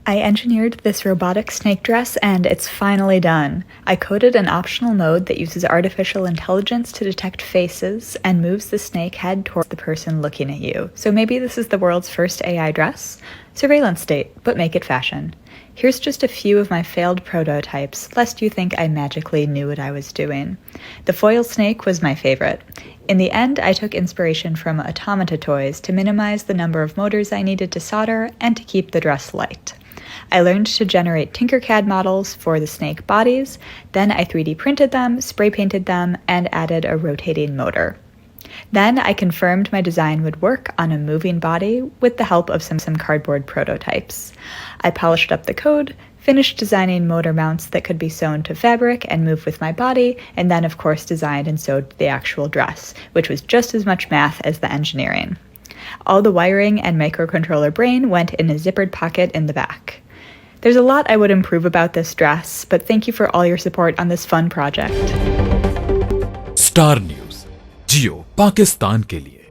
I engineered this robotic snake dress and it's finally done. I coded an optional mode that uses artificial intelligence to detect faces and moves the snake head towards the person looking at you. So maybe this is the world's first AI dress? Surveillance state, but make it fashion. Here's just a few of my failed prototypes, lest you think I magically knew what I was doing. The foil snake was my favorite. In the end, I took inspiration from automata toys to minimize the number of motors I needed to solder and to keep the dress light. I learned to generate Tinkercad models for the snake bodies, then I 3D printed them, spray painted them, and added a rotating motor. Then I confirmed my design would work on a moving body with the help of some cardboard prototypes. I polished up the code, finished designing motor mounts that could be sewn to fabric and move with my body, and then of course designed and sewed the actual dress, which was just as much math as the engineering. All the wiring and microcontroller brain went in a zippered pocket in the back. There's a lot I would improve about this dress, but thank you for all your support on this fun project. Star News, Geo Pakistan के लिए।